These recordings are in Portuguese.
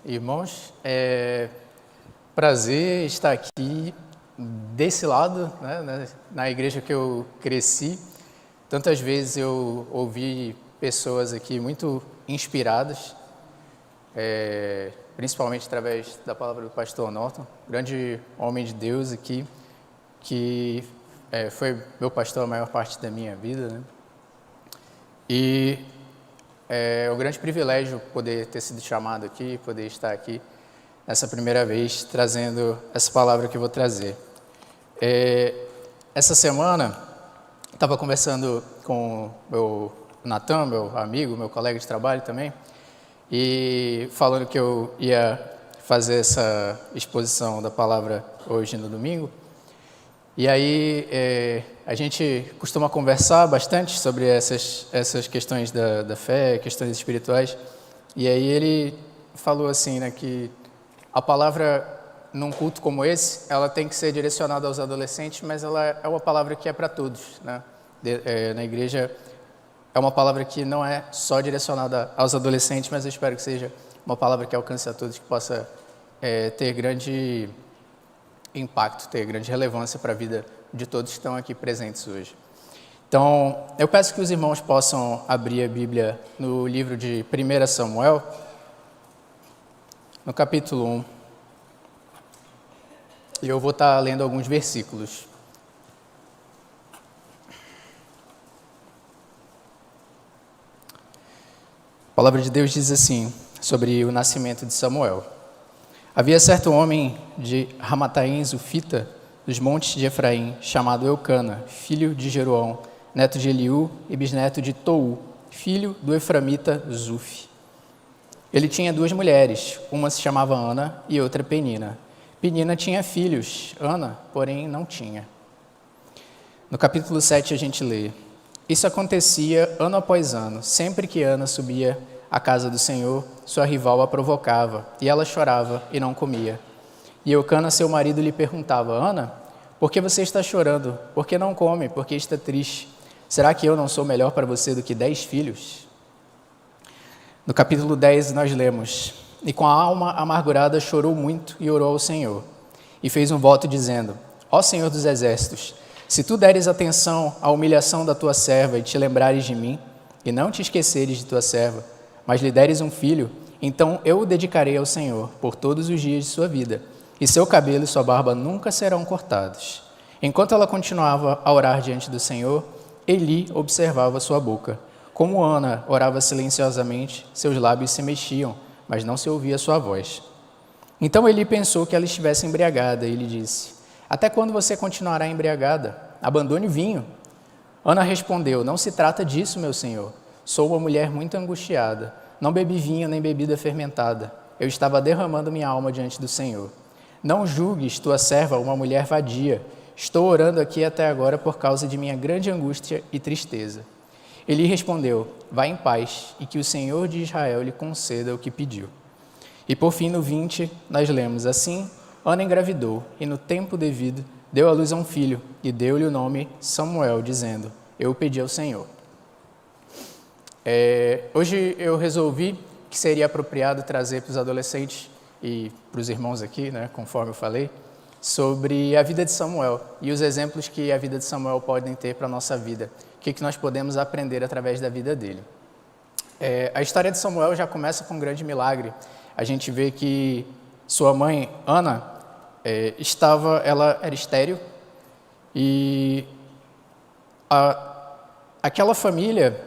irmãos. É prazer estar aqui desse lado, né, na igreja que eu cresci. Tantas vezes eu ouvi pessoas aqui muito inspiradas, principalmente através da palavra do pastor Norton, grande homem de Deus aqui, que foi meu pastor a maior parte da minha vida, né? E é um grande privilégio poder ter sido chamado aqui, poder estar aqui nessa primeira vez, trazendo essa palavra que eu vou trazer. Essa semana, estava conversando com o Natan, meu amigo, meu colega de trabalho também, e falando que eu ia fazer essa exposição da palavra hoje no domingo. E aí a gente costuma conversar bastante sobre essas questões da fé, questões espirituais. E aí ele falou assim, né, que a palavra num culto como esse, ela tem que ser direcionada aos adolescentes, mas ela é uma palavra que é para todos, né? Na igreja é uma palavra que não é só direcionada aos adolescentes, mas eu espero que seja uma palavra que alcance a todos, que possa ter grande impacto, ter grande relevância para a vida de todos que estão aqui presentes hoje. Então, eu peço que os irmãos possam abrir a Bíblia no livro de 1 Samuel, no capítulo 1. E eu vou estar lendo alguns versículos. A palavra de Deus diz assim, sobre o nascimento de Samuel. Havia certo homem de Ramataim Zufita, dos montes de Efraim, chamado Eucana, filho de Jeroão, neto de Eliú e bisneto de Tou, filho do Eframita Zuf. Ele tinha duas mulheres, uma se chamava Ana e outra Penina. Penina tinha filhos, Ana, porém, não tinha. No capítulo 7 a gente lê: Isso acontecia ano após ano, sempre que Ana subia à casa do Senhor, sua rival a provocava, e ela chorava e não comia. E Eucana, seu marido, lhe perguntava: Ana, por que você está chorando? Por que não come? Por que está triste? Será que eu não sou melhor para você do que 10 filhos? No capítulo 10 nós lemos: E com a alma amargurada chorou muito e orou ao Senhor. E fez um voto dizendo: Ó Senhor dos exércitos, se tu deres atenção à humilhação da tua serva e te lembrares de mim, e não te esqueceres de tua serva, mas lhe deres um filho, então eu o dedicarei ao Senhor por todos os dias de sua vida, e seu cabelo e sua barba nunca serão cortados. Enquanto ela continuava a orar diante do Senhor, Eli observava sua boca. Como Ana orava silenciosamente, seus lábios se mexiam, mas não se ouvia sua voz. Então Eli pensou que ela estivesse embriagada e lhe disse: Até quando você continuará embriagada? Abandone o vinho. Ana respondeu: Não se trata disso, meu senhor. Sou uma mulher muito angustiada. Não bebi vinho nem bebida fermentada. Eu estava derramando minha alma diante do Senhor. Não julgues tua serva uma mulher vadia. Estou orando aqui até agora por causa de minha grande angústia e tristeza. Ele respondeu: Vá em paz, e que o Senhor de Israel lhe conceda o que pediu. E por fim, no 20, nós lemos: Assim, Ana engravidou, e no tempo devido deu à luz a um filho, e deu-lhe o nome Samuel, dizendo: Eu o pedi ao Senhor. Hoje eu resolvi que seria apropriado trazer para os adolescentes e para os irmãos aqui, né, conforme eu falei, sobre a vida de Samuel e os exemplos que a vida de Samuel podem ter para a nossa vida. O que nós podemos aprender através da vida dele. A história de Samuel já começa com um grande milagre. A gente vê que sua mãe, Ana, ela era estéril e aquela família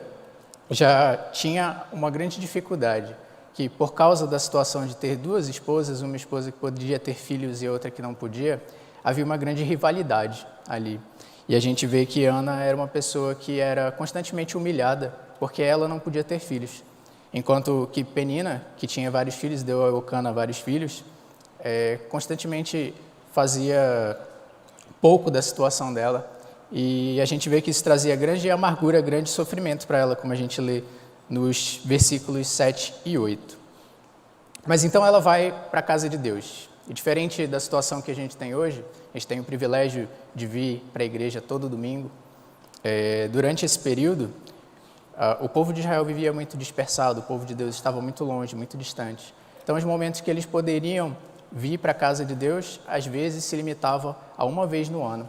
já tinha uma grande dificuldade, que por causa da situação de ter duas esposas, uma esposa que podia ter filhos e outra que não podia, havia uma grande rivalidade ali. E a gente vê que Ana era uma pessoa que era constantemente humilhada, porque ela não podia ter filhos. Enquanto que Penina, que tinha vários filhos, deu a Eucana vários filhos, constantemente fazia pouco da situação dela. E a gente vê que isso trazia grande amargura, grande sofrimento para ela, como a gente lê nos versículos 7 e 8. Mas então ela vai para a casa de Deus. E diferente da situação que a gente tem hoje, a gente tem o privilégio de vir para a igreja todo domingo. Durante esse período, o povo de Israel vivia muito dispersado, o povo de Deus estava muito longe, muito distante. Então, os momentos que eles poderiam vir para a casa de Deus, às vezes se limitava a uma vez no ano.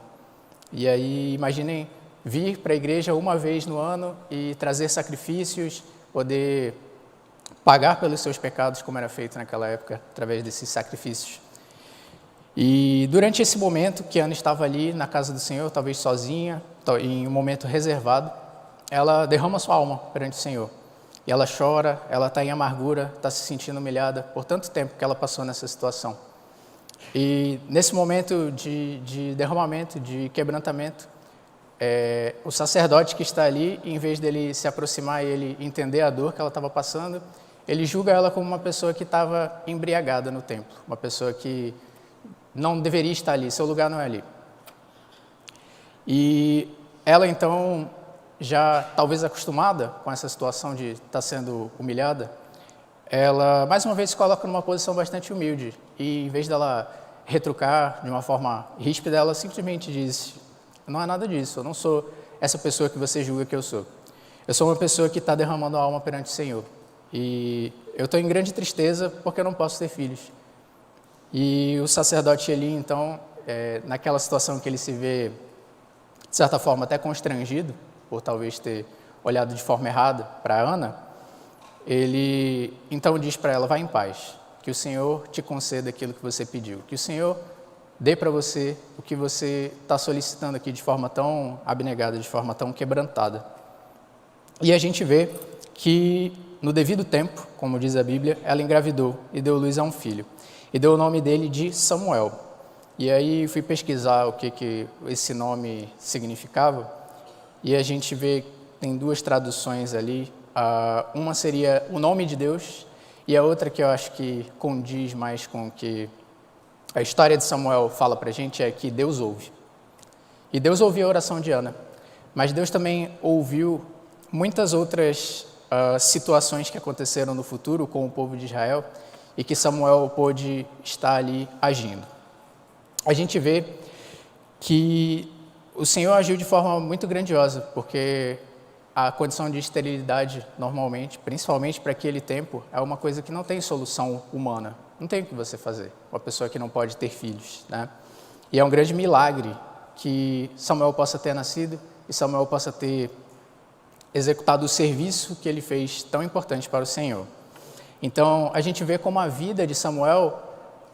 E aí, imaginem vir para a igreja uma vez no ano e trazer sacrifícios, poder pagar pelos seus pecados, como era feito naquela época, através desses sacrifícios. E durante esse momento que Ana estava ali na casa do Senhor, talvez sozinha, em um momento reservado, ela derrama sua alma perante o Senhor. E ela chora, ela está em amargura, está se sentindo humilhada por tanto tempo que ela passou nessa situação. E nesse momento de derramamento, de quebrantamento, o sacerdote que está ali, em vez dele se aproximar e ele entender a dor que ela estava passando, ele julga ela como uma pessoa que estava embriagada no templo, uma pessoa que não deveria estar ali, seu lugar não é ali. E ela então, já talvez acostumada com essa situação de estar sendo humilhada, ela mais uma vez se coloca numa posição bastante humilde e em vez dela retrucar de uma forma ríspida, ela simplesmente diz: não é nada disso, eu não sou essa pessoa que você julga que eu sou. Eu sou uma pessoa que está derramando a alma perante o Senhor. E eu estou em grande tristeza porque eu não posso ter filhos. E o sacerdote Eli, então, naquela situação que ele se vê, de certa forma, até constrangido, por talvez ter olhado de forma errada para Ana, ele então diz para ela: vá em paz, que o Senhor te conceda aquilo que você pediu, que o Senhor dê para você o que você está solicitando aqui de forma tão abnegada, de forma tão quebrantada. E a gente vê que, no devido tempo, como diz a Bíblia, ela engravidou e deu luz a um filho. E deu o nome dele de Samuel. E aí fui pesquisar o que esse nome significava, e a gente vê que tem duas traduções ali. Uma seria o nome de Deus, e a outra, que eu acho que condiz mais com o que a história de Samuel fala para a gente, é que Deus ouve. E Deus ouviu a oração de Ana, mas Deus também ouviu muitas outras situações que aconteceram no futuro com o povo de Israel e que Samuel pôde estar ali agindo. A gente vê que o Senhor agiu de forma muito grandiosa, porque a condição de esterilidade, normalmente, principalmente para aquele tempo, é uma coisa que não tem solução humana. Não tem o que você fazer, uma pessoa que não pode ter filhos, né? E é um grande milagre que Samuel possa ter nascido e Samuel possa ter executado o serviço que ele fez tão importante para o Senhor. Então, a gente vê como a vida de Samuel,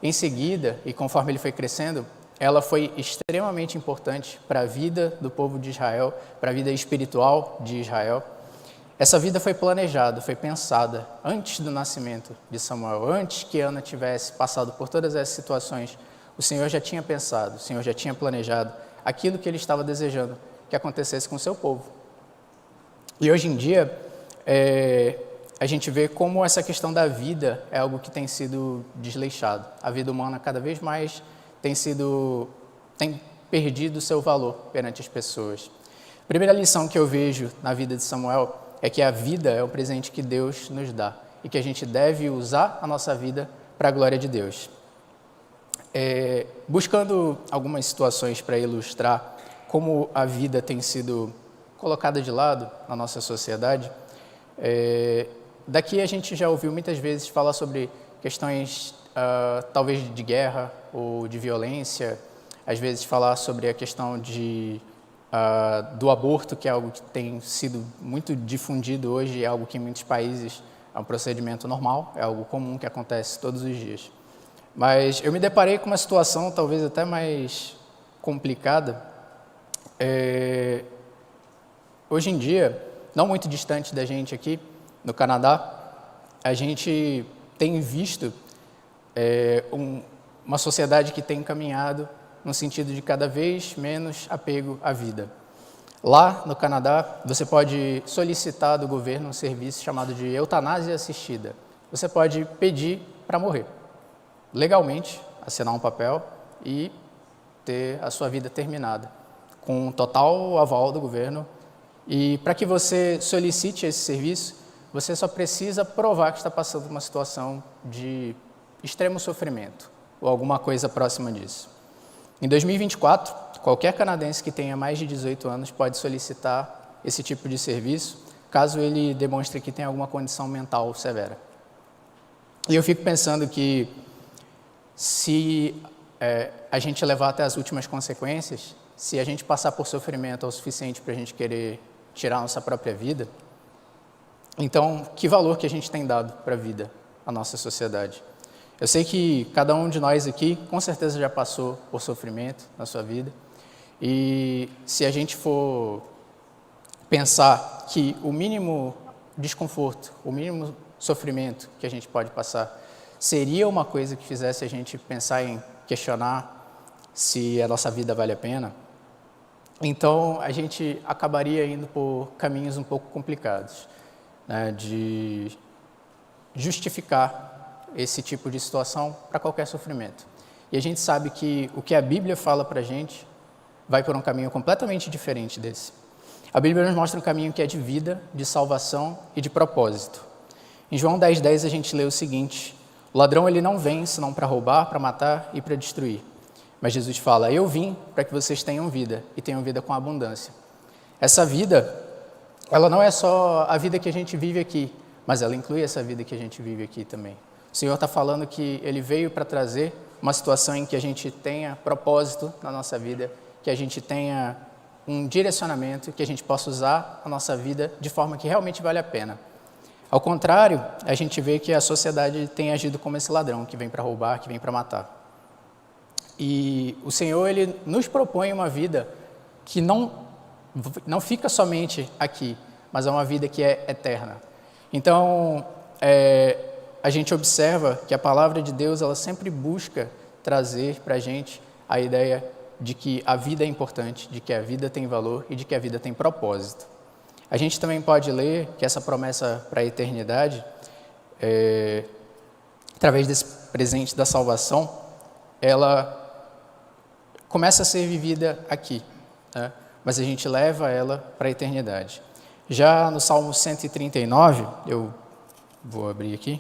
em seguida, e conforme ele foi crescendo, ela foi extremamente importante para a vida do povo de Israel, para a vida espiritual de Israel. Essa vida foi planejada, foi pensada antes do nascimento de Samuel, antes que Ana tivesse passado por todas essas situações. O Senhor já tinha pensado, o Senhor já tinha planejado aquilo que ele estava desejando que acontecesse com o seu povo. E hoje em dia, a gente vê como essa questão da vida é algo que tem sido desleixado. A vida humana cada vez mais tem perdido o seu valor perante as pessoas. A primeira lição que eu vejo na vida de Samuel é que a vida é um presente que Deus nos dá e que a gente deve usar a nossa vida para a glória de Deus. Buscando algumas situações para ilustrar como a vida tem sido colocada de lado na nossa sociedade, daqui a gente já ouviu muitas vezes falar sobre questões talvez de guerra ou de violência, às vezes falar sobre a questão do aborto, que é algo que tem sido muito difundido hoje, é algo que em muitos países é um procedimento normal, é algo comum que acontece todos os dias. Mas eu me deparei com uma situação talvez até mais complicada. Hoje em dia, não muito distante da gente aqui, no Canadá, a gente tem visto uma sociedade que tem caminhado no sentido de cada vez menos apego à vida. Lá no Canadá, você pode solicitar do governo um serviço chamado de eutanásia assistida. Você pode pedir para morrer, legalmente, assinar um papel e ter a sua vida terminada, com total aval do governo. E para que você solicite esse serviço, você só precisa provar que está passando uma situação de extremo sofrimento ou alguma coisa próxima disso. Em 2024, qualquer canadense que tenha mais de 18 anos pode solicitar esse tipo de serviço, caso ele demonstre que tem alguma condição mental severa. E eu fico pensando que se a gente levar até as últimas consequências, se a gente passar por sofrimento o suficiente para a gente querer tirar a nossa própria vida, então, que valor que a gente tem dado para a vida, a nossa sociedade? Eu sei que cada um de nós aqui, com certeza, já passou por sofrimento na sua vida. E se a gente for pensar que o mínimo desconforto, o mínimo sofrimento que a gente pode passar, seria uma coisa que fizesse a gente pensar em questionar se a nossa vida vale a pena, então a gente acabaria indo por caminhos um pouco complicados, né, de justificar esse tipo de situação para qualquer sofrimento. E a gente sabe que o que a Bíblia fala para a gente vai por um caminho completamente diferente desse. A Bíblia nos mostra um caminho que é de vida, de salvação e de propósito. Em João 10:10 a gente lê o seguinte: o ladrão ele não vem senão para roubar, para matar e para destruir. Mas Jesus fala: eu vim para que vocês tenham vida e tenham vida com abundância. Essa vida, ela não é só a vida que a gente vive aqui, mas ela inclui essa vida que a gente vive aqui também. O Senhor está falando que Ele veio para trazer uma situação em que a gente tenha propósito na nossa vida, que a gente tenha um direcionamento, que a gente possa usar a nossa vida de forma que realmente vale a pena. Ao contrário, a gente vê que a sociedade tem agido como esse ladrão, que vem para roubar, que vem para matar. E o Senhor, Ele nos propõe uma vida que não fica somente aqui, mas é uma vida que é eterna. Então, a gente observa que a palavra de Deus, ela sempre busca trazer para a gente a ideia de que a vida é importante, de que a vida tem valor e de que a vida tem propósito. A gente também pode ler que essa promessa para a eternidade, através desse presente da salvação, ela começa a ser vivida aqui, né? Mas a gente leva ela para a eternidade. Já no Salmo 139, eu vou abrir aqui.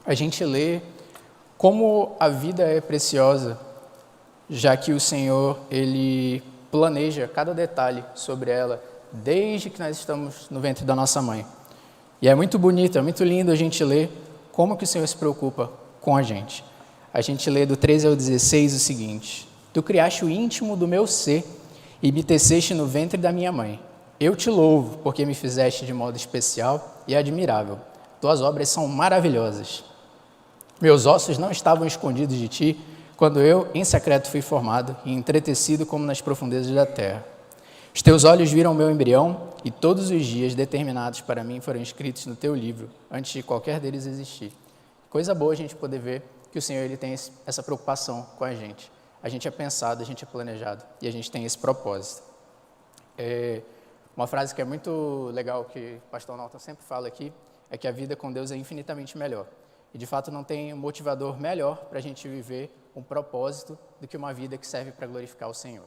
A gente lê como a vida é preciosa, já que o Senhor, Ele planeja cada detalhe sobre ela, desde que nós estamos no ventre da nossa mãe. E é muito bonito, é muito lindo a gente ler como que o Senhor se preocupa com a gente. A gente lê do 13 ao 16 o seguinte: tu criaste o íntimo do meu ser e me teceste no ventre da minha mãe. Eu te louvo, porque me fizeste de modo especial e admirável. Tuas obras são maravilhosas. Meus ossos não estavam escondidos de ti, quando eu, em secreto, fui formado e entretecido como nas profundezas da terra. Os teus olhos viram o meu embrião, e todos os dias determinados para mim foram escritos no teu livro, antes de qualquer deles existir. Coisa boa a gente poder ver que o Senhor ele tem essa preocupação com a gente. A gente é pensado, a gente é planejado, e a gente tem esse propósito. Uma frase que é muito legal, que o pastor Norton sempre fala aqui, é que a vida com Deus é infinitamente melhor. E, de fato, não tem um motivador melhor para a gente viver um propósito do que uma vida que serve para glorificar o Senhor.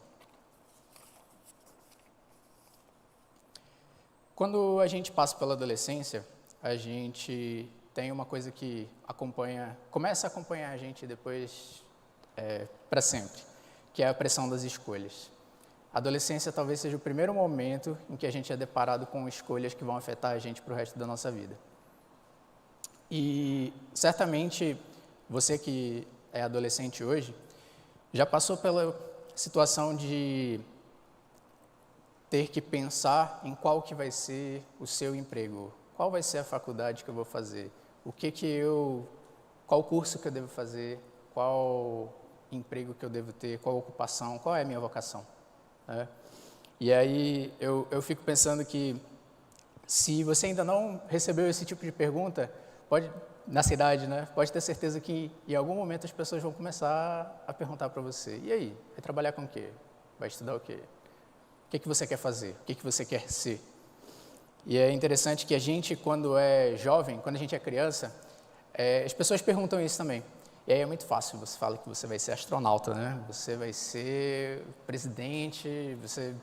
Quando a gente passa pela adolescência, a gente tem uma coisa que começa a acompanhar a gente depois para sempre, que é a pressão das escolhas. A adolescência talvez seja o primeiro momento em que a gente é deparado com escolhas que vão afetar a gente para o resto da nossa vida. E certamente você que é adolescente hoje já passou pela situação de ter que pensar em qual que vai ser o seu emprego, qual vai ser a faculdade que eu vou fazer, qual curso que eu devo fazer, qual emprego que eu devo ter, qual ocupação, qual é a minha vocação, né? E aí eu fico pensando que se você ainda não recebeu esse tipo de pergunta, na cidade, né? Pode ter certeza que em algum momento as pessoas vão começar a perguntar para você: e aí, vai trabalhar com o quê? Vai estudar o quê? O que você quer fazer? O que você quer ser? E é interessante que a gente, quando é jovem, quando a gente é criança, as pessoas perguntam isso também. E aí é muito fácil, você fala que você vai ser astronauta, né? Você vai ser presidente, você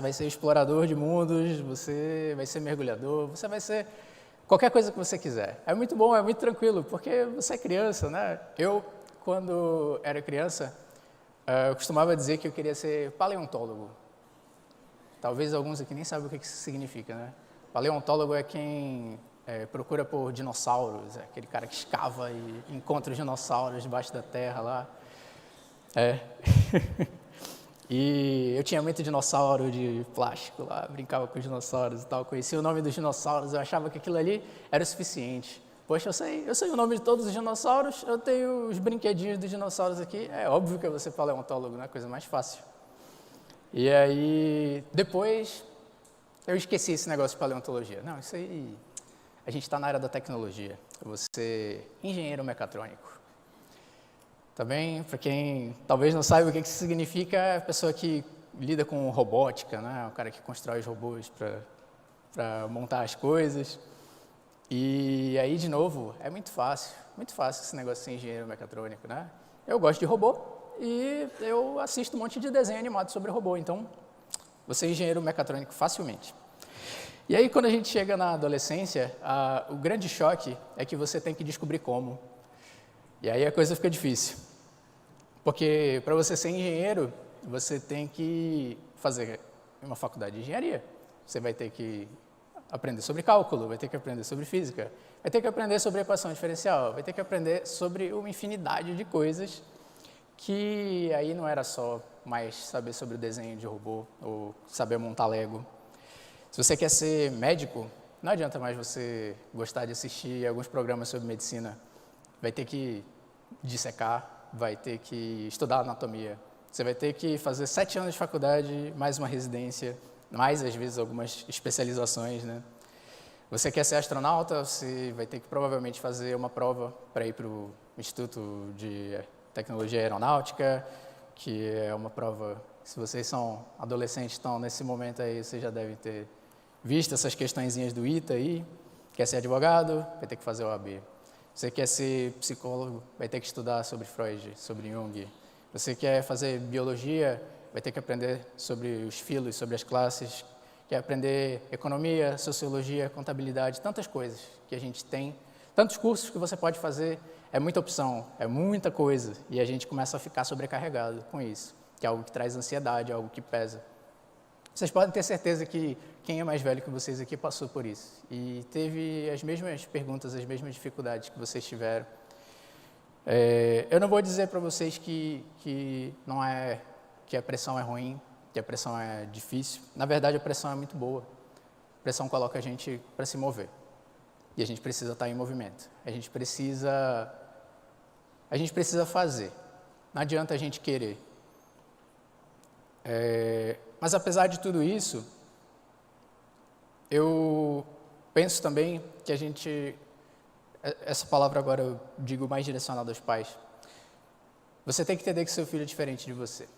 vai ser explorador de mundos, você vai ser mergulhador, você vai ser qualquer coisa que você quiser. É muito bom, é muito tranquilo, porque você é criança, né? Eu, quando era criança, eu costumava dizer que eu queria ser paleontólogo. talvez alguns aqui nem sabem o que isso significa, né? Paleontólogo é quem procura por dinossauros, é aquele cara que escava e encontra os dinossauros debaixo da terra lá. E eu tinha muito dinossauro de plástico lá, brincava com os dinossauros e tal, conhecia o nome dos dinossauros, eu achava que aquilo ali era o suficiente. Poxa, eu sei o nome de todos os dinossauros, eu tenho os brinquedinhos dos dinossauros aqui, é óbvio que eu vou ser paleontólogo, né? Coisa mais fácil. E aí, depois, eu esqueci esse negócio de paleontologia. Não, isso aí, a gente está na área da tecnologia, eu vou ser engenheiro mecatrônico. Também, para quem talvez não saiba o que isso significa, é a pessoa que lida com robótica, né? O cara que constrói os robôs para montar as coisas. E aí, de novo, é muito fácil esse negócio de ser engenheiro mecatrônico, né? Eu gosto de robô e eu assisto um monte de desenho animado sobre robô, então vou ser engenheiro mecatrônico facilmente. E aí, quando a gente chega na adolescência, o grande choque é que você tem que descobrir como. E aí a coisa fica difícil, porque para você ser engenheiro, você tem que fazer uma faculdade de engenharia. Você vai ter que aprender sobre cálculo, vai ter que aprender sobre física, vai ter que aprender sobre equação diferencial, vai ter que aprender sobre uma infinidade de coisas que aí não era só mais saber sobre o desenho de robô ou saber montar Lego. Se você quer ser médico, não adianta mais você gostar de assistir alguns programas sobre medicina. Vai ter que dissecar, vai ter que estudar anatomia. Você vai ter que fazer 7 anos de faculdade, mais uma residência, mais, às vezes, algumas especializações, né? Você quer ser astronauta, você vai ter que provavelmente fazer uma prova para ir para o Instituto de Tecnologia Aeronáutica, que é uma prova, se vocês são adolescentes, estão nesse momento aí, vocês já devem ter visto essas questõezinhas do ITA aí. Quer ser advogado, vai ter que fazer o OAB. Você quer ser psicólogo, vai ter que estudar sobre Freud, sobre Jung. Você quer fazer biologia, vai ter que aprender sobre os filos, sobre as classes. Quer aprender economia, sociologia, contabilidade, tantas coisas que a gente tem, tantos cursos que você pode fazer, é muita opção, é muita coisa, e a gente começa a ficar sobrecarregado com isso, que é algo que traz ansiedade, é algo que pesa. Vocês podem ter certeza que quem é mais velho que vocês aqui passou por isso e teve as mesmas perguntas, as mesmas dificuldades que vocês tiveram. Eu não vou dizer para vocês que a pressão é ruim, que a pressão é difícil. Na verdade, a pressão é muito boa. A pressão coloca a gente para se mover. E a gente precisa estar em movimento. A gente precisa fazer. Não adianta a gente querer. Mas apesar de tudo isso, eu penso também que essa palavra agora eu digo mais direcionada aos pais, você tem que entender que seu filho é diferente de você.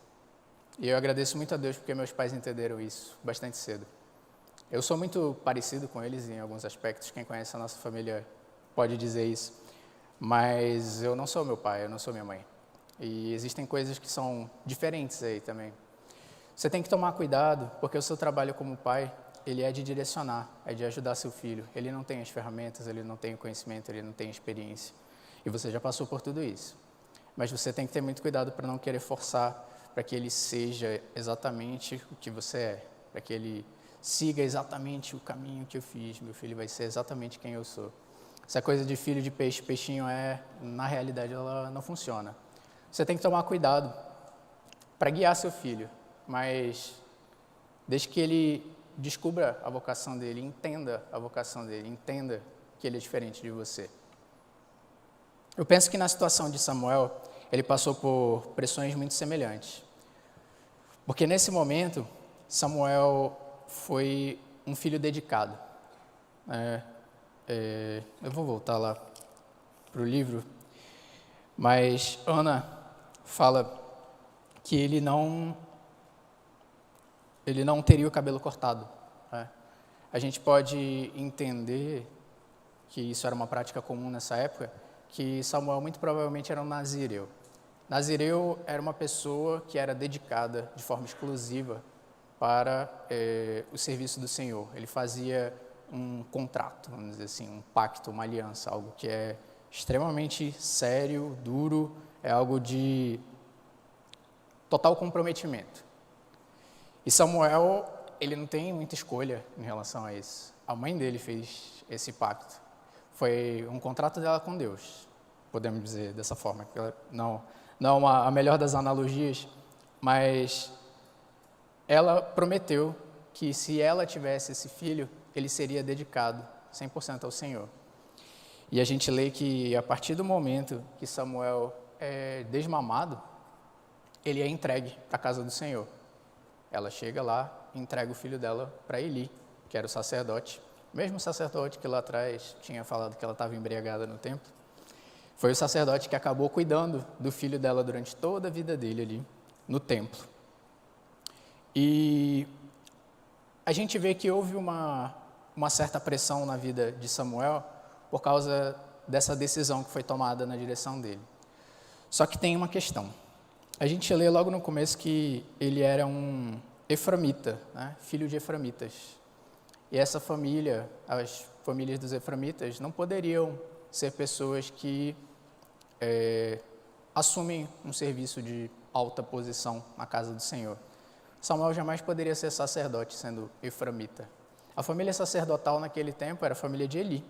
E eu agradeço muito a Deus porque meus pais entenderam isso bastante cedo. Eu sou muito parecido com eles em alguns aspectos, quem conhece a nossa família pode dizer isso, mas eu não sou meu pai, eu não sou minha mãe. E existem coisas que são diferentes aí também. Você tem que tomar cuidado, porque o seu trabalho como pai, ele é de direcionar, é de ajudar seu filho. Ele não tem as ferramentas, ele não tem o conhecimento, ele não tem a experiência. E você já passou por tudo isso. Mas você tem que ter muito cuidado para não querer forçar para que ele seja exatamente o que você é, para que ele siga exatamente o caminho que eu fiz. Meu filho vai ser exatamente quem eu sou. Essa coisa de filho de peixe, peixinho na realidade, ela não funciona. Você tem que tomar cuidado para guiar seu filho, mas desde que ele descubra a vocação dele, entenda a vocação dele, entenda que ele é diferente de você. Eu penso que na situação de Samuel, ele passou por pressões muito semelhantes. Porque nesse momento, Samuel foi um filho dedicado. Eu vou voltar lá para o livro, mas Ana fala que ele não teria o cabelo cortado. A gente pode entender que isso era uma prática comum nessa época, que Samuel muito provavelmente era um nazireu. Nazireu era uma pessoa que era dedicada de forma exclusiva para o serviço do Senhor. Ele fazia um contrato, vamos dizer assim, um pacto, uma aliança, algo que é extremamente sério, duro, é algo de total comprometimento. E Samuel, ele não tem muita escolha em relação a isso. A mãe dele fez esse pacto. Foi um contrato dela com Deus, podemos dizer dessa forma. Que não é a melhor das analogias, mas ela prometeu que se ela tivesse esse filho, ele seria dedicado 100% ao Senhor. E a gente lê que a partir do momento que Samuel é desmamado, ele é entregue para a casa do Senhor. Ela chega lá e entrega o filho dela para Eli, que era o sacerdote. O mesmo sacerdote que lá atrás tinha falado que ela estava embriagada no templo. Foi o sacerdote que acabou cuidando do filho dela durante toda a vida dele ali no templo. E a gente vê que houve uma certa pressão na vida de Samuel por causa dessa decisão que foi tomada na direção dele. Só que tem uma questão. A gente lê logo no começo que ele era um eframita, né? Filho de eframitas. E essa família, as famílias dos eframitas, não poderiam ser pessoas que assumem um serviço de alta posição na casa do Senhor. Samuel jamais poderia ser sacerdote sendo eframita. A família sacerdotal naquele tempo era a família de Eli.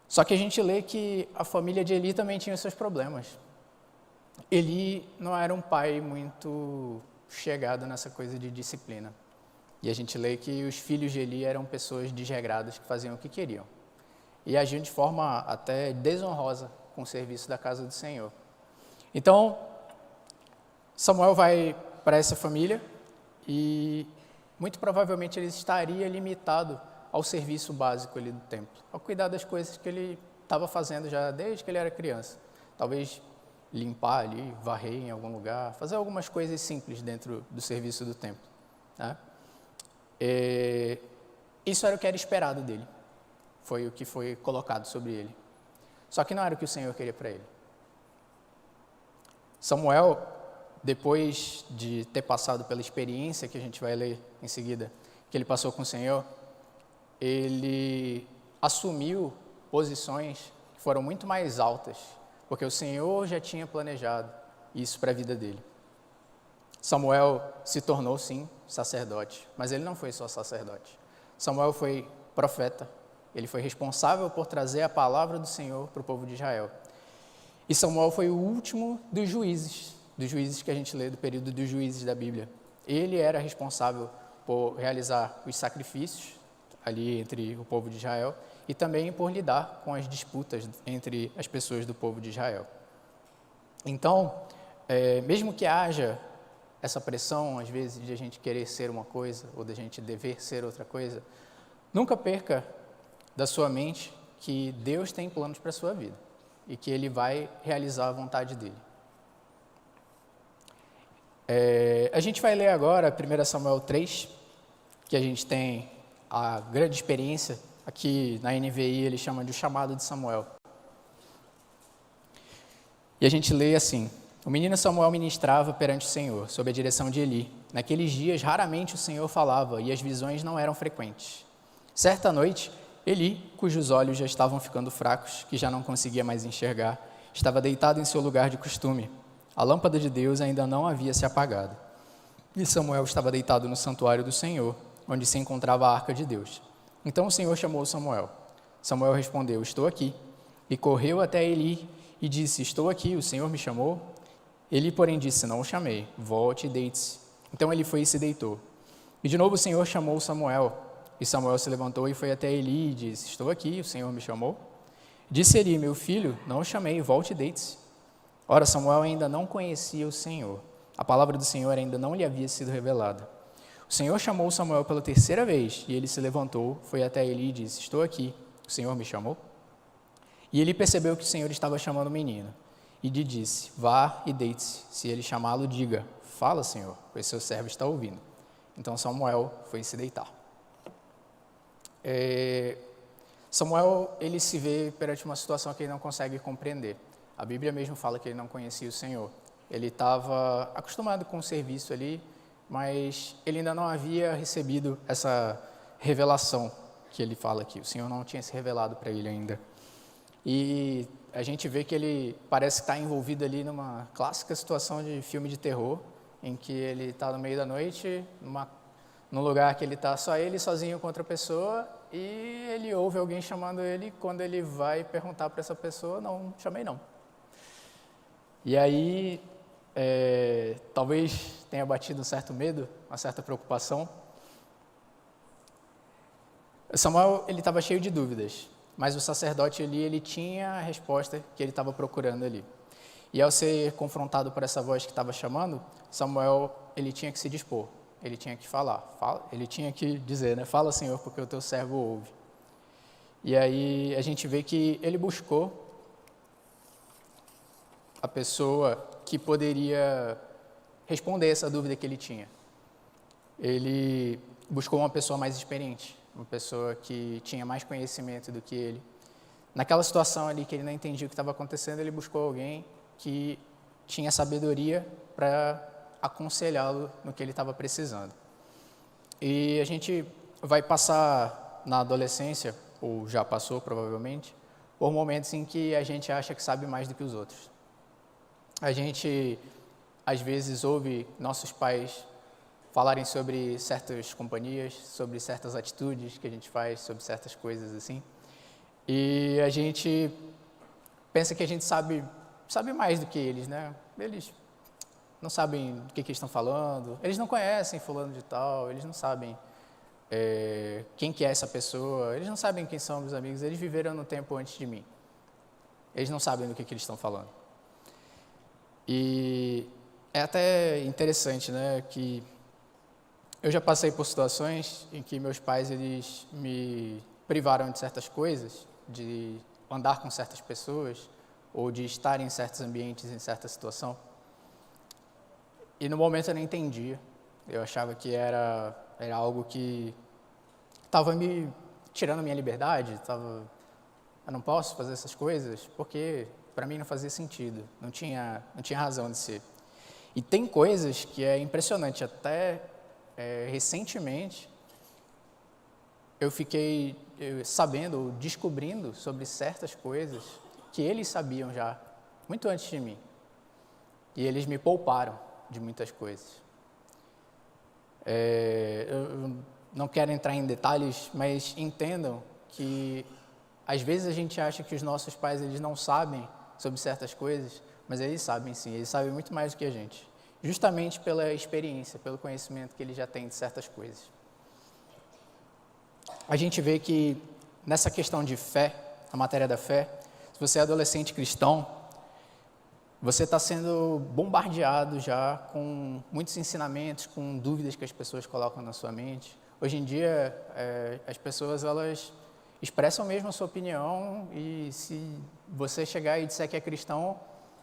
Só que a gente lê que a família de Eli também tinha seus problemas. Eli não era um pai muito chegado nessa coisa de disciplina. E a gente lê que os filhos de Eli eram pessoas desregradas que faziam o que queriam. E agiam de forma até desonrosa com o serviço da casa do Senhor. Então, Samuel vai para essa família e muito provavelmente ele estaria limitado ao serviço básico ali do templo, ao cuidar das coisas que ele estava fazendo já desde que ele era criança. Talvez limpar ali, varrer em algum lugar, fazer algumas coisas simples dentro do serviço do templo, né? Isso era o que era esperado dele, foi o que foi colocado sobre ele. Só que não era o que o Senhor queria para ele. Samuel, depois de ter passado pela experiência que a gente vai ler em seguida, que ele passou com o Senhor, ele assumiu posições que foram muito mais altas, porque o Senhor já tinha planejado isso para a vida dele. Samuel se tornou, sim, sacerdote, mas ele não foi só sacerdote. Samuel foi profeta, ele foi responsável por trazer a palavra do Senhor para o povo de Israel. E Samuel foi o último dos juízes que a gente lê do período dos juízes da Bíblia. Ele era responsável por realizar os sacrifícios ali entre o povo de Israel e também por lidar com as disputas entre as pessoas do povo de Israel. Então, mesmo que haja essa pressão, às vezes, de a gente querer ser uma coisa ou de a gente dever ser outra coisa, nunca perca da sua mente que Deus tem planos para a sua vida e que Ele vai realizar a vontade dEle. A gente vai ler agora 1 Samuel 3, que a gente tem a grande experiência. Aqui na NVI ele chama de o chamado de Samuel. E a gente lê assim: o menino Samuel ministrava perante o Senhor, sob a direção de Eli. Naqueles dias, raramente o Senhor falava e as visões não eram frequentes. Certa noite, Eli, cujos olhos já estavam ficando fracos, que já não conseguia mais enxergar, estava deitado em seu lugar de costume. A lâmpada de Deus ainda não havia se apagado. E Samuel estava deitado no santuário do Senhor, onde se encontrava a arca de Deus. Então o Senhor chamou Samuel. Samuel respondeu: estou aqui. E correu até Eli e disse: estou aqui, o Senhor me chamou? Eli, porém, disse: não o chamei, volte e deite-se. Então ele foi e se deitou. E de novo o Senhor chamou Samuel. E Samuel se levantou e foi até Eli e disse: estou aqui, o Senhor me chamou? Disse Eli: meu filho, não o chamei, volte e deite-se. Ora, Samuel ainda não conhecia o Senhor. A palavra do Senhor ainda não lhe havia sido revelada. O Senhor chamou Samuel pela terceira vez, e ele se levantou, foi até Eli e disse: estou aqui, o Senhor me chamou? E ele percebeu que o Senhor estava chamando o menino, e lhe disse: vá e deite-se. Se ele chamá-lo, diga: fala, Senhor, pois seu servo está ouvindo. Então Samuel foi se deitar. Samuel, ele se vê perante uma situação que ele não consegue compreender. A Bíblia mesmo fala que ele não conhecia o Senhor. Ele estava acostumado com o serviço ali, mas ele ainda não havia recebido essa revelação que ele fala aqui. O Senhor não tinha se revelado para ele ainda. E a gente vê que ele parece estar envolvido ali numa clássica situação de filme de terror, em que ele está no meio da noite, num lugar que ele está só ele sozinho com outra pessoa e ele ouve alguém chamando ele. Quando ele vai perguntar para essa pessoa, não chamei não. E aí, talvez tenha batido um certo medo, uma certa preocupação. Samuel, ele estava cheio de dúvidas, mas o sacerdote ali, ele tinha a resposta que ele estava procurando ali. E ao ser confrontado por essa voz que estava chamando, Samuel, ele tinha que se dispor, ele tinha que falar, ele tinha que dizer, né? Fala, Senhor, porque o teu servo ouve. E aí a gente vê que ele buscou a pessoa que poderia responder essa dúvida que ele tinha. Ele buscou uma pessoa mais experiente, uma pessoa que tinha mais conhecimento do que ele. Naquela situação ali que ele não entendia o que estava acontecendo, ele buscou alguém que tinha sabedoria para aconselhá-lo no que ele estava precisando. E a gente vai passar na adolescência, ou já passou provavelmente, por momentos em que a gente acha que sabe mais do que os outros. A gente, às vezes, ouve nossos pais falarem sobre certas companhias, sobre certas atitudes que a gente faz, sobre certas coisas assim. E a gente pensa que a gente sabe mais do que eles, né? Eles não sabem do que eles estão falando, eles não conhecem fulano de tal, eles não sabem quem que é essa pessoa, eles não sabem quem são meus amigos, eles viveram no tempo antes de mim. Eles não sabem do que eles estão falando. E é até interessante, né, que eu já passei por situações em que meus pais, eles me privaram de certas coisas, de andar com certas pessoas, ou de estar em certos ambientes, em certa situação. E no momento eu não entendia. Eu achava que era algo que estava me tirando a minha liberdade, eu não posso fazer essas coisas, porque para mim não fazia sentido, não tinha razão de ser. E tem coisas que é impressionante, até recentemente eu fiquei sabendo, descobrindo sobre certas coisas que eles sabiam já, muito antes de mim. E eles me pouparam de muitas coisas. Eu não quero entrar em detalhes, mas entendam que às vezes a gente acha que os nossos pais, eles não sabem sobre certas coisas, mas eles sabem sim, eles sabem muito mais do que a gente, justamente pela experiência, pelo conhecimento que eles já têm de certas coisas. A gente vê que nessa questão de fé, a matéria da fé, se você é adolescente cristão, você está sendo bombardeado já com muitos ensinamentos, com dúvidas que as pessoas colocam na sua mente. Hoje em dia, as pessoas, elas expressam mesmo a sua opinião e se você chegar e disser que é cristão,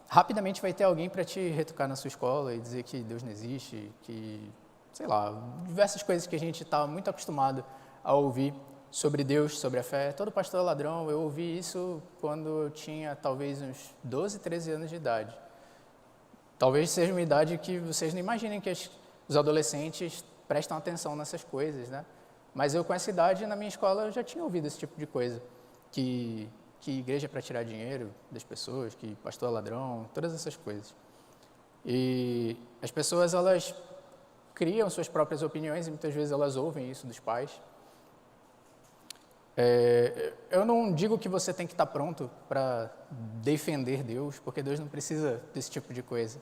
rapidamente vai ter alguém para te retrucar na sua escola e dizer que Deus não existe, que, sei lá, diversas coisas que a gente está muito acostumado a ouvir sobre Deus, sobre a fé. Todo pastor é ladrão, eu ouvi isso quando eu tinha talvez uns 12, 13 anos de idade. Talvez seja uma idade que vocês não imaginem que os adolescentes prestam atenção nessas coisas, né? Mas eu com essa idade, na minha escola, eu já tinha ouvido esse tipo de coisa, que igreja é para tirar dinheiro das pessoas, que pastor é ladrão, todas essas coisas. E as pessoas, elas criam suas próprias opiniões e muitas vezes elas ouvem isso dos pais. Eu não digo que você tem que estar pronto para defender Deus, porque Deus não precisa desse tipo de coisa,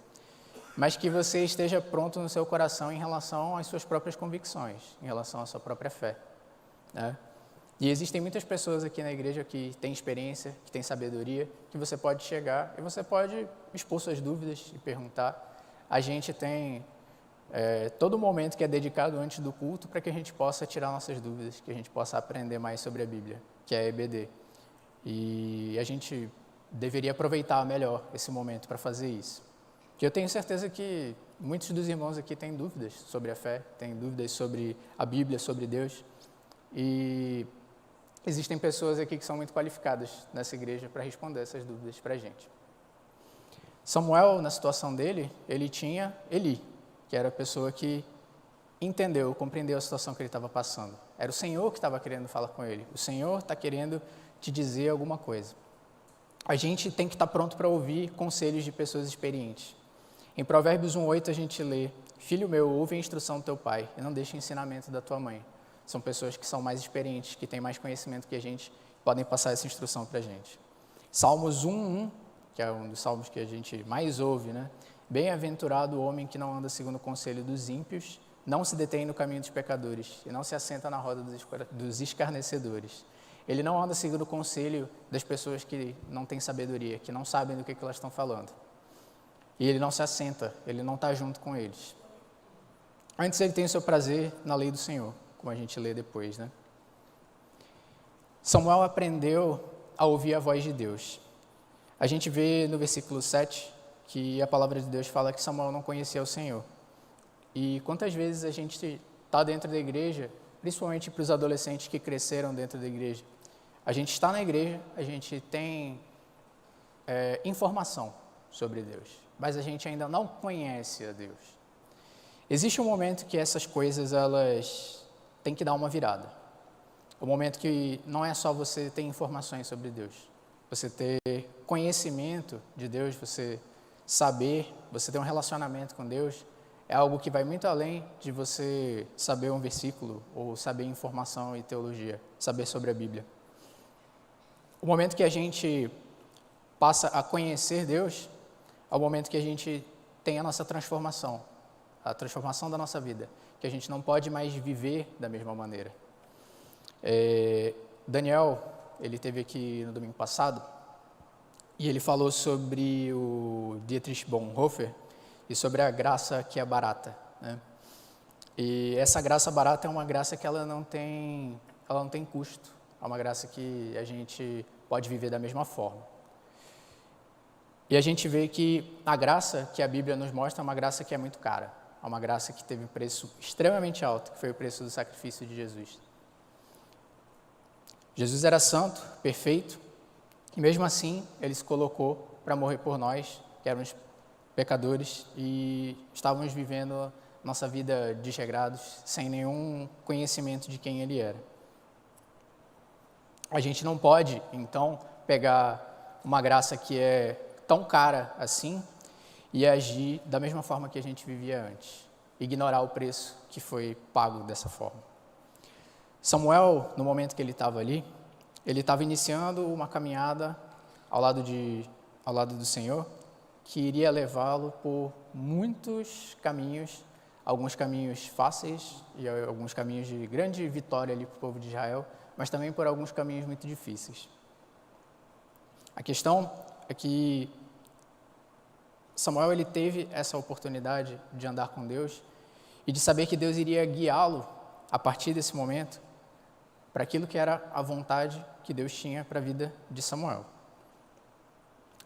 mas que você esteja pronto no seu coração em relação às suas próprias convicções, em relação à sua própria fé, né? E existem muitas pessoas aqui na igreja que têm experiência, que têm sabedoria, que você pode chegar e você pode expor suas dúvidas e perguntar. A gente tem todo momento que é dedicado antes do culto para que a gente possa tirar nossas dúvidas, que a gente possa aprender mais sobre a Bíblia, que é a EBD. E a gente deveria aproveitar melhor esse momento para fazer isso. Porque eu tenho certeza que muitos dos irmãos aqui têm dúvidas sobre a fé, têm dúvidas sobre a Bíblia, sobre Deus. E existem pessoas aqui que são muito qualificadas nessa igreja para responder essas dúvidas para a gente. Samuel, na situação dele, ele tinha Eli, que era a pessoa que entendeu, compreendeu a situação que ele estava passando. Era o Senhor que estava querendo falar com ele. O Senhor está querendo te dizer alguma coisa. A gente tem que estar pronto para ouvir conselhos de pessoas experientes. Em Provérbios 1:8 a gente lê: Filho meu, ouve a instrução do teu pai e não deixe o ensinamento da tua mãe. São pessoas que são mais experientes, que têm mais conhecimento que a gente, podem passar essa instrução para a gente. Salmos 1:1, que é um dos salmos que a gente mais ouve, né? Bem-aventurado o homem que não anda segundo o conselho dos ímpios, não se detém no caminho dos pecadores e não se assenta na roda dos escarnecedores. Ele não anda segundo o conselho das pessoas que não têm sabedoria, que não sabem do que elas estão falando. E ele não se assenta, ele não está junto com eles. Antes ele tem o seu prazer na lei do Senhor, como a gente lê depois, né? Samuel aprendeu a ouvir a voz de Deus. A gente vê no versículo 7 que a palavra de Deus fala que Samuel não conhecia o Senhor. E quantas vezes a gente está dentro da igreja, principalmente para os adolescentes que cresceram dentro da igreja, a gente está na igreja, a gente tem informação sobre Deus, mas a gente ainda não conhece a Deus. Existe um momento que essas coisas elas têm que dar uma virada. O momento que não é só você ter informações sobre Deus, você ter conhecimento de Deus, você saber, você ter um relacionamento com Deus, é algo que vai muito além de você saber um versículo ou saber informação e teologia, saber sobre a Bíblia. O momento que a gente passa a conhecer Deus é o momento que a gente tem a nossa transformação, a transformação da nossa vida, que a gente não pode mais viver da mesma maneira. Daniel, ele esteve aqui no domingo passado e ele falou sobre o Dietrich Bonhoeffer e sobre a graça que é barata, né? E essa graça barata é uma graça que ela não tem custo, é uma graça que a gente pode viver da mesma forma. E a gente vê que a graça que a Bíblia nos mostra é uma graça que é muito cara, é uma graça que teve um preço extremamente alto, que foi o preço do sacrifício de Jesus. Jesus era santo, perfeito, e mesmo assim ele se colocou para morrer por nós, que éramos pecadores e estávamos vivendo nossa vida desregrados, sem nenhum conhecimento de quem ele era. A gente não pode, então, pegar uma graça que é tão cara assim e agir da mesma forma que a gente vivia antes, ignorar o preço que foi pago dessa forma. Samuel, no momento que ele estava ali, ele estava iniciando uma caminhada ao lado do Senhor, que iria levá-lo por muitos caminhos, alguns caminhos fáceis e alguns caminhos de grande vitória ali para o povo de Israel, mas também por alguns caminhos muito difíceis. A questão é que Samuel ele teve essa oportunidade de andar com Deus e de saber que Deus iria guiá-lo a partir desse momento para aquilo que era a vontade que Deus tinha para a vida de Samuel.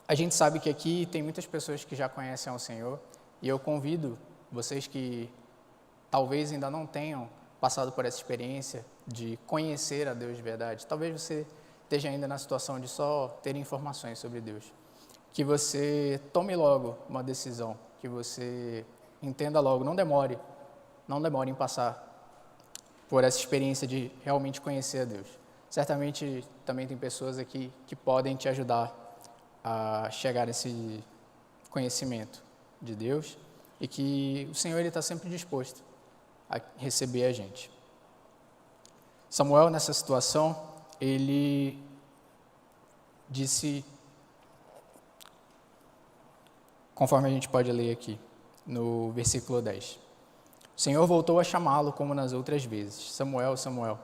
A gente sabe que aqui tem muitas pessoas que já conhecem ao Senhor e eu convido vocês que talvez ainda não tenham passado por essa experiência de conhecer a Deus de verdade. Talvez você esteja ainda na situação de só ter informações sobre Deus. Que você tome logo uma decisão, que você entenda logo, não demore em passar por essa experiência de realmente conhecer a Deus. Certamente também tem pessoas aqui que podem te ajudar a chegar a esse conhecimento de Deus e que o Senhor está sempre disposto a receber a gente. Samuel, nessa situação, ele disse, conforme a gente pode ler aqui, no versículo 10. O Senhor voltou a chamá-lo como nas outras vezes. Samuel, Samuel.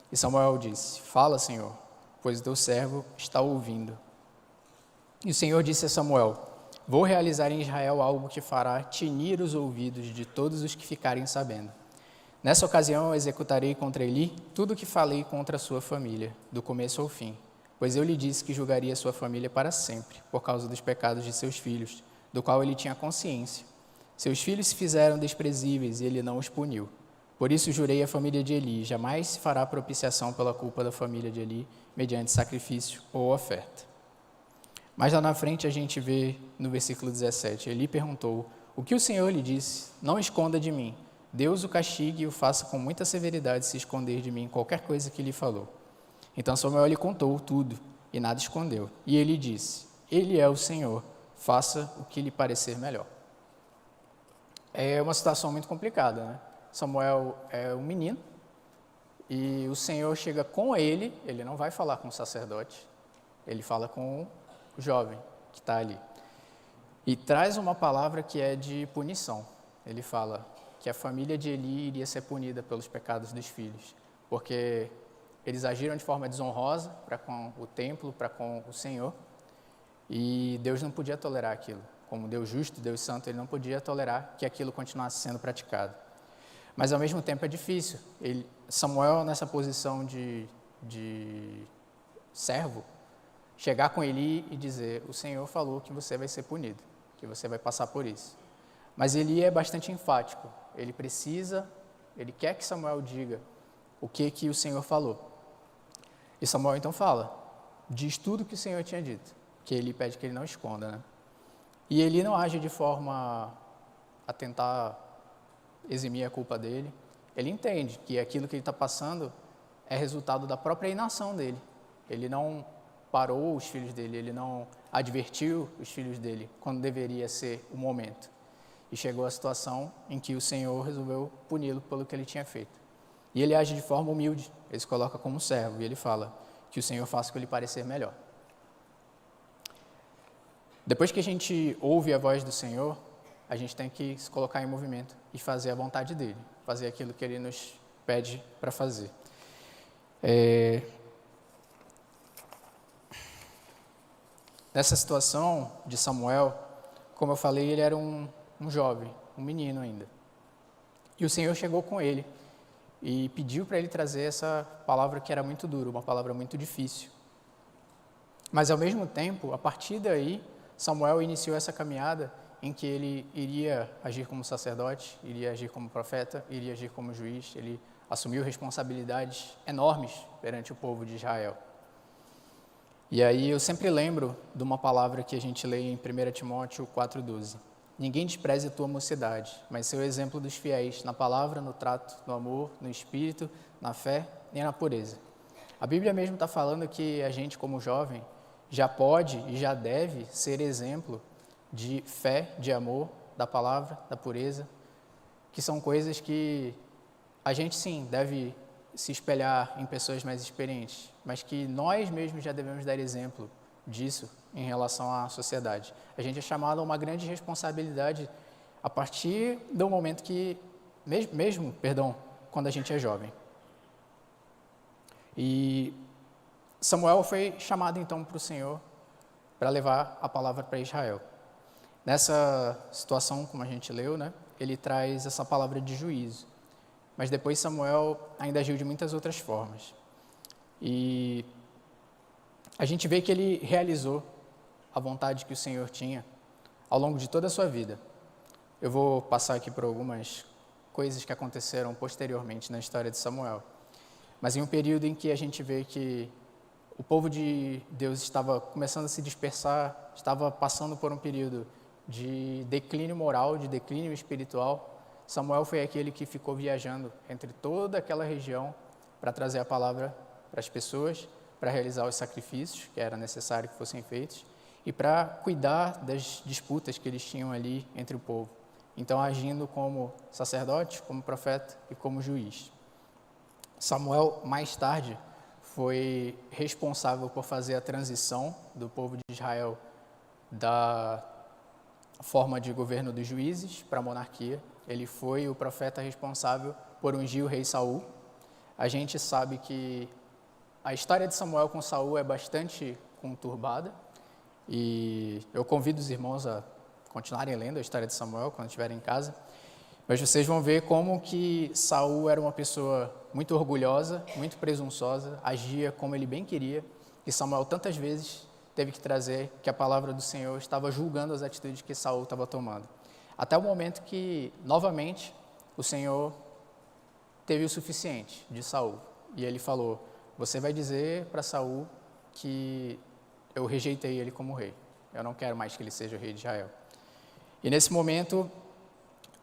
E Samuel disse, fala, Senhor, pois o teu servo está ouvindo. E o Senhor disse a Samuel, vou realizar em Israel algo que fará tinir os ouvidos de todos os que ficarem sabendo. Nessa ocasião eu executarei contra Eli tudo o que falei contra a sua família, do começo ao fim, pois eu lhe disse que julgaria sua família para sempre, por causa dos pecados de seus filhos, do qual ele tinha consciência. Seus filhos se fizeram desprezíveis e ele não os puniu. Por isso jurei à família de Eli, jamais se fará propiciação pela culpa da família de Eli, mediante sacrifício ou oferta. Mas lá na frente a gente vê no versículo 17, Eli perguntou, o que o Senhor lhe disse? Não esconda de mim. Deus o castigue e o faça com muita severidade se esconder de mim qualquer coisa que lhe falou. Então Samuel lhe contou tudo e nada escondeu. E ele disse, ele é o Senhor, faça o que lhe parecer melhor. É uma situação muito complicada, né? Samuel é um menino e o Senhor chega com ele não vai falar com o sacerdote, ele fala com o jovem que está ali. E traz uma palavra que é de punição. Ele fala que a família de Eli iria ser punida pelos pecados dos filhos, porque eles agiram de forma desonrosa para com o templo, para com o Senhor, e Deus não podia tolerar aquilo. Como Deus justo, Deus santo, ele não podia tolerar que aquilo continuasse sendo praticado. Mas ao mesmo tempo é difícil. Samuel, nessa posição de servo, chegar com Eli e dizer: o Senhor falou que você vai ser punido, que você vai passar por isso. Mas Eli é bastante enfático. Ele quer que Samuel diga o que o Senhor falou. E Samuel então fala, diz tudo que o Senhor tinha dito, que ele pede que ele não esconda, né? E Eli não age de forma a tentar eximir a culpa dele. Ele entende que aquilo que ele está passando é resultado da própria inação dele. Ele não parou os filhos dele, ele não advertiu os filhos dele quando deveria ser o momento. E chegou a situação em que o Senhor resolveu puni-lo pelo que ele tinha feito. E ele age de forma humilde, ele se coloca como servo e ele fala que o Senhor faça o que lhe parecer melhor. Depois que a gente ouve a voz do Senhor, a gente tem que se colocar em movimento e fazer a vontade dele, fazer aquilo que ele nos pede para fazer. Nessa situação de Samuel, como eu falei, ele era um jovem, um menino ainda. E o Senhor chegou com ele e pediu para ele trazer essa palavra que era muito dura, uma palavra muito difícil. Mas ao mesmo tempo, a partir daí, Samuel iniciou essa caminhada em que ele iria agir como sacerdote, iria agir como profeta, iria agir como juiz, ele assumiu responsabilidades enormes perante o povo de Israel. E aí eu sempre lembro de uma palavra que a gente lê em 1 Timóteo 4,12. Ninguém despreze a tua mocidade, mas seu exemplo dos fiéis, na palavra, no trato, no amor, no espírito, na fé e na pureza. A Bíblia mesmo está falando que a gente, como jovem, já pode e já deve ser exemplo de fé, de amor, da palavra, da pureza, que são coisas que a gente sim deve se espelhar em pessoas mais experientes, mas que nós mesmos já devemos dar exemplo disso em relação à sociedade. A gente é chamado a uma grande responsabilidade a partir do momento que, quando a gente é jovem. E Samuel foi chamado então para o Senhor para levar a palavra para Israel. Nessa situação, como a gente leu, né, ele traz essa palavra de juízo. Mas depois Samuel ainda agiu de muitas outras formas. E a gente vê que ele realizou a vontade que o Senhor tinha ao longo de toda a sua vida. Eu vou passar aqui por algumas coisas que aconteceram posteriormente na história de Samuel. Mas em um período em que a gente vê que o povo de Deus estava começando a se dispersar, estava passando por um período de declínio moral, de declínio espiritual, Samuel foi aquele que ficou viajando entre toda aquela região para trazer a palavra para as pessoas, para realizar os sacrifícios que era necessário que fossem feitos e para cuidar das disputas que eles tinham ali entre o povo. Então, agindo como sacerdote, como profeta e como juiz. Samuel, mais tarde, foi responsável por fazer a transição do povo de Israel da forma de governo dos juízes para a monarquia. Ele foi o profeta responsável por ungir o rei Saul. A gente sabe que a história de Samuel com Saul é bastante conturbada e eu convido os irmãos a continuarem lendo a história de Samuel quando estiverem em casa. Mas vocês vão ver como que Saul era uma pessoa muito orgulhosa, muito presunçosa, agia como ele bem queria, e Samuel tantas vezes teve que trazer que a palavra do Senhor estava julgando as atitudes que Saul estava tomando. Até o momento que, novamente, o Senhor teve o suficiente de Saul. E ele falou, você vai dizer para Saul que eu rejeitei ele como rei. Eu não quero mais que ele seja o rei de Israel. E nesse momento,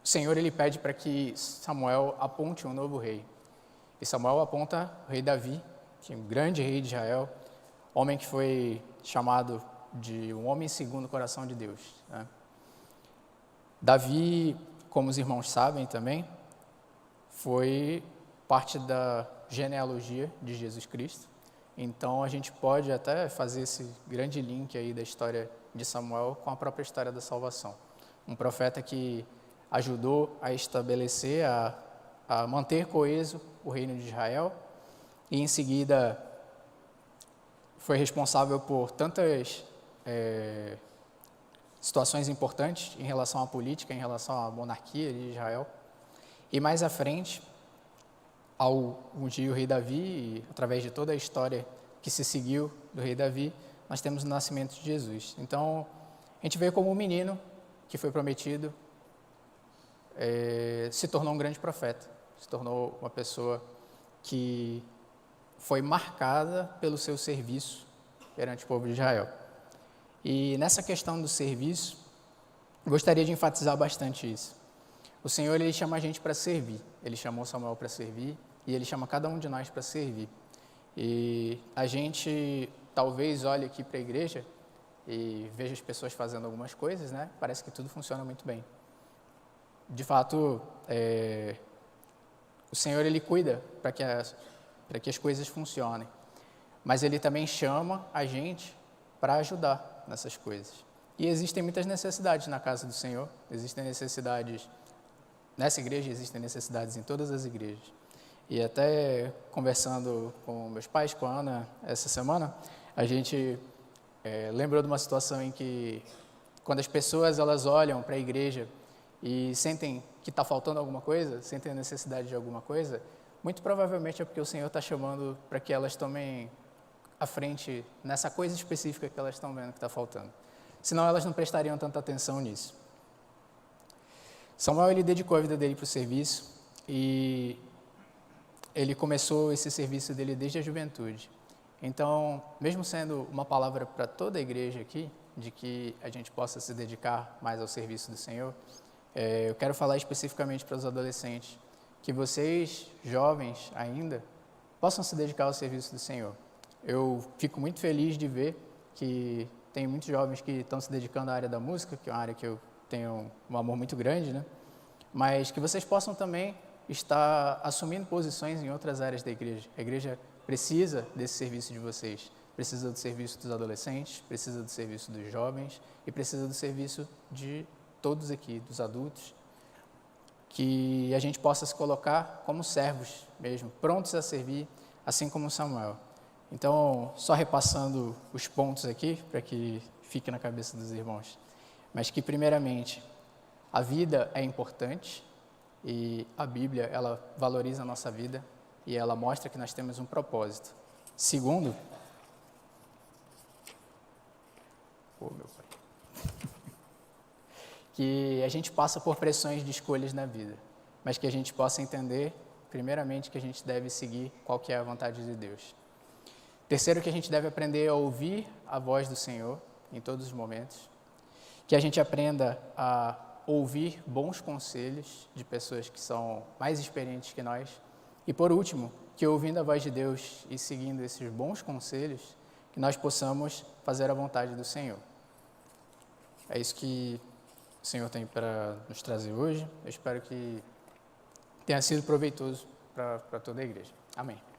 o Senhor ele pede para que Samuel aponte um novo rei. E Samuel aponta o rei Davi, que é um grande rei de Israel, homem que foi chamado de um homem segundo o coração de Deus, né? Davi como os irmãos sabem também, foi parte da genealogia de Jesus Cristo. Então a gente pode até fazer esse grande link aí da história de Samuel com a própria história da salvação. Um profeta que ajudou a estabelecer, a manter coeso o reino de Israel e em seguida foi responsável por tantas situações importantes em relação à política, em relação à monarquia de Israel. E mais à frente, ao ungir o rei Davi, e através de toda a história que se seguiu do rei Davi, nós temos o nascimento de Jesus. Então, a gente vê como um menino que foi prometido se tornou um grande profeta, se tornou uma pessoa que foi marcada pelo seu serviço perante o povo de Israel. E nessa questão do serviço, gostaria de enfatizar bastante isso. O Senhor, Ele chama a gente para servir. Ele chamou Samuel para servir e Ele chama cada um de nós para servir. E a gente talvez olhe aqui para a igreja e veja as pessoas fazendo algumas coisas, né? Parece que tudo funciona muito bem. De fato, o Senhor, Ele cuida para que as coisas funcionem. Mas Ele também chama a gente para ajudar nessas coisas. E existem muitas necessidades na casa do Senhor, existem necessidades nessa igreja, existem necessidades em todas as igrejas. E até conversando com meus pais, com a Ana, essa semana, a gente lembrou de uma situação em que, quando as pessoas elas olham para a igreja e sentem que está faltando alguma coisa, sentem a necessidade de alguma coisa, muito provavelmente é porque o Senhor está chamando para que elas tomem a frente nessa coisa específica que elas estão vendo que está faltando. Senão elas não prestariam tanta atenção nisso. Samuel, ele dedicou a vida dele para o serviço e ele começou esse serviço dele desde a juventude. Então, mesmo sendo uma palavra para toda a igreja aqui, de que a gente possa se dedicar mais ao serviço do Senhor, eu quero falar especificamente para os adolescentes, que vocês, jovens ainda, possam se dedicar ao serviço do Senhor. Eu fico muito feliz de ver que tem muitos jovens que estão se dedicando à área da música, que é uma área que eu tenho um amor muito grande, né? Mas que vocês possam também estar assumindo posições em outras áreas da igreja. A igreja precisa desse serviço de vocês, precisa do serviço dos adolescentes, precisa do serviço dos jovens e precisa do serviço de todos aqui, dos adultos, que a gente possa se colocar como servos mesmo, prontos a servir, assim como Samuel. Então, só repassando os pontos aqui, para que fique na cabeça dos irmãos, mas que, primeiramente, a vida é importante e a Bíblia, ela valoriza a nossa vida e ela mostra que nós temos um propósito. Segundo, meu pai, que a gente passa por pressões de escolhas na vida, mas que a gente possa entender, primeiramente, que a gente deve seguir qual que é a vontade de Deus. Terceiro, que a gente deve aprender a ouvir a voz do Senhor em todos os momentos, que a gente aprenda a ouvir bons conselhos de pessoas que são mais experientes que nós, e por último, que ouvindo a voz de Deus e seguindo esses bons conselhos, que nós possamos fazer a vontade do Senhor. É isso que o Senhor tem para nos trazer hoje. Eu espero que tenha sido proveitoso para toda a igreja. Amém.